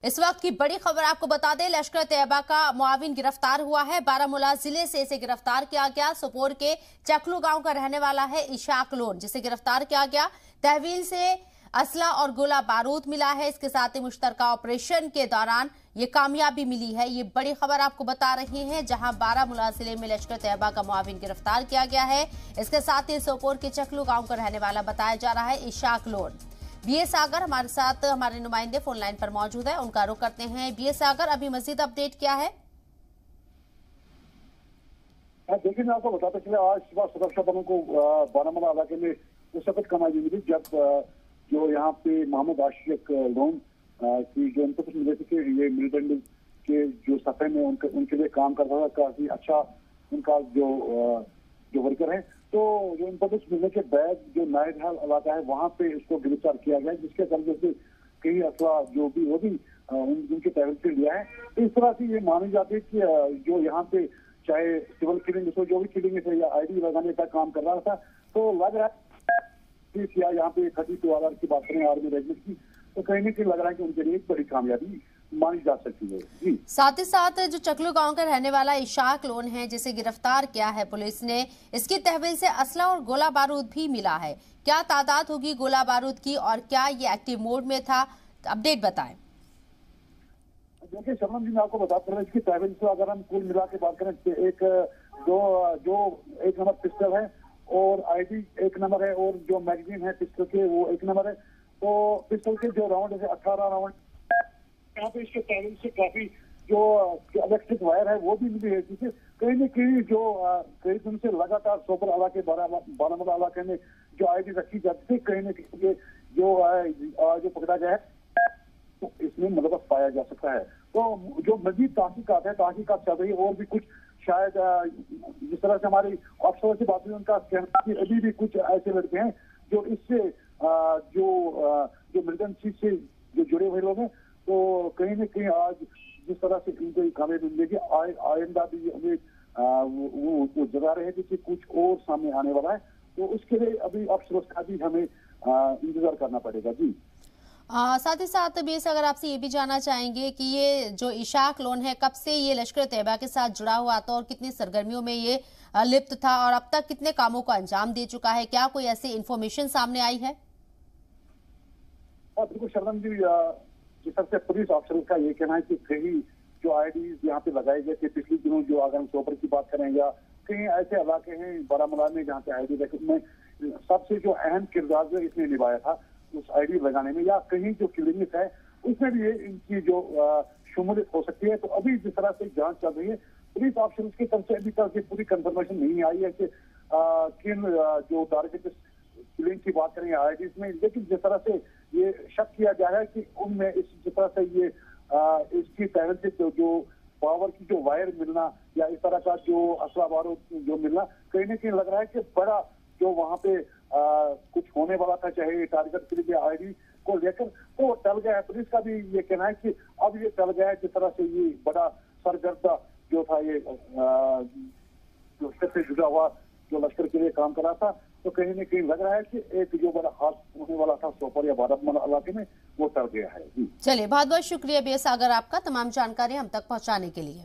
इस वक्त की बड़ी खबर आपको बता दें, लश्कर तैयबा का मुआविन गिरफ्तार हुआ है। बारामूला जिले से इसे गिरफ्तार किया गया। सोपोर के चकलू गांव का रहने वाला है इशाक लोन, जिसे गिरफ्तार किया गया। तहवील से असला और गोला बारूद मिला है। इसके साथ ही मुश्तरका ऑपरेशन के दौरान ये कामयाबी मिली है। ये बड़ी खबर आपको बता रहे हैं, जहां बारामूला जिले में लश्कर तैयबा का मुआविन गिरफ्तार किया गया है। इसके साथ ही सोपोर के चकलू गांव का रहने वाला बताया जा रहा है इशाक लोन। बीए सागर हमारे साथ हमारे नुमाइंदे फोन लाइन पर मौजूद है, उनका रुख करते हैं। बीए सागर, अभी मजीद अपडेट क्या है? देखिए, मैं आपको बताते चले, आज सुबह सुरक्षा बलों को बारामूला इलाके में उस वक्त कामयाबी मिली जब जो यहाँ पे मोहम्मद आशिक लोन की जो उनको कुछ मिले थे कि ये मिलिटेंट के जो सफे में उनके लिए काम करता था, काफी अच्छा उनका जो वर्कर है। तो जो इनको कुछ मिलने के बाद जो नायदहाल इलाका है वहाँ पे उसको गिरफ्तार किया गया, जिसके दर्जे से कई असला जो भी वो भी उनके तहवील से लिया है। तो इस तरह से ये मानी जाती है कि जो यहाँ पे चाहे सिविल किलिंग हो, जो भी किलिंग है या आईडी लगाने का काम कर रहा था, तो लग रहा है कि यहाँ पे 32 की बात करें आर्मी रेजिमेंट की, तो कहीं ना कहीं लग रहा है कि उनके लिए एक बड़ी कामयाबी मानी जा सकती है। जी, साथ ही साथ जो चकलू गांव का रहने वाला इशाक लोन है, जिसे गिरफ्तार किया है पुलिस ने, इसकी तहवील से असला और गोला बारूद भी मिला है। क्या तादाद होगी गोला बारूद की और क्या ये एक्टिव मोड में था? अपडेट बताएं। देखिए शर्मन जी, मैं आपको बताता हूँ, इसकी तहवील से अगर हम कुल मिला के बात करें, एक एक नंबर पिस्टल है और आईडी एक नंबर है, और जो मैगजीन है पिस्टल के वो एक नंबर है। तो पिस्टल के जो राउंड है 18 राउंड, यहाँ पे इसके तहवील से काफी जो इलेक्ट्रिक वायर है वो भी मिली है, जिससे कहीं न कहीं जो कई दिन से लगातार सोपर इलाके बारामूला इलाके में जो आईडी रखी जाती थी, कहीं न कहीं जो पकड़ा गया है तो इसमें मुलव्वस पाया जा सकता है। तो जो मजीद तहकीकात चल रही है, और भी कुछ शायद जिस तरह से हमारी अफसरों से बात हुई, उनका कहना है कि अभी भी कुछ ऐसे लड़के हैं जो इससे जो मिलिटेंसी से जो जुड़े हुए लोग हैं। तो कहीं न कहीं आज जिस तरह से इनको कामयाबी मिलेगी, आइंदा भी उम्मीद वो जगा रहे हैं कि कुछ और सामने आने वाला है। तो उसके लिए अभी अफसरों का भी हमें इंतजार करना पड़ेगा। जी, साथ ही साथ बेस अगर आपसे ये भी जानना चाहेंगे कि ये जो इशाक लोन है, कब से ये लश्कर तैयबा के साथ जुड़ा हुआ था और कितनी सरगर्मियों में ये लिप्त था, और अब तक कितने कामों को अंजाम दे चुका है? क्या कोई ऐसी इंफॉर्मेशन सामने आई है? बिल्कुल शर्मन जी, जिस तरह से पुलिस ऑफिसर का ये कहना है कि कई जो आईडीज यहाँ पे लगाए गए थे पिछले दिनों, जो अगर हम सोपर की बात करें, या कहीं ऐसे इलाके हैं बारामूला में जहाँ पे आईडी रखे, में सबसे जो अहम किरदार जो इसने निभाया था उस आईडी लगाने में, या कहीं जो क्लिनिक है उसमें भी ये इनकी जो शमूलियत हो सकती है। तो अभी जिस तरह से जांच चल रही है, पुलिस ऑफिसर की तरफ से अभी तक पूरी कंफर्मेशन नहीं आई है कि किन जो टारगेट क्लिनिक की बात करें आईडीज में, लेकिन जिस तरह से ये शक किया जा रहा है कि उनमें जिस तरह से ये इसकी तहरीर से जो पावर की जो वायर मिलना या इस तरह का जो असला बारूद जो मिलना, कहीं ना कहीं लग रहा है कि बड़ा जो वहाँ पे कुछ होने वाला था, चाहे टारगेट के लिए आईडी को लेकर, तो टल गया है। पुलिस का भी ये कहना है कि अब ये टल गया है, जिस तरह से ये बड़ा सरगर्दा जो था, ये जो से जुड़ा हुआ जो लश्कर के लिए काम कर रहा था, तो कहीं न कहीं लग रहा है कि एक जो बड़ा हादसा होने वाला था सोपर या बारामूला इलाके में, वो टल गया है। चलिए, बहुत बहुत शुक्रिया बेस सागर आपका तमाम जानकारी हम तक पहुंचाने के लिए।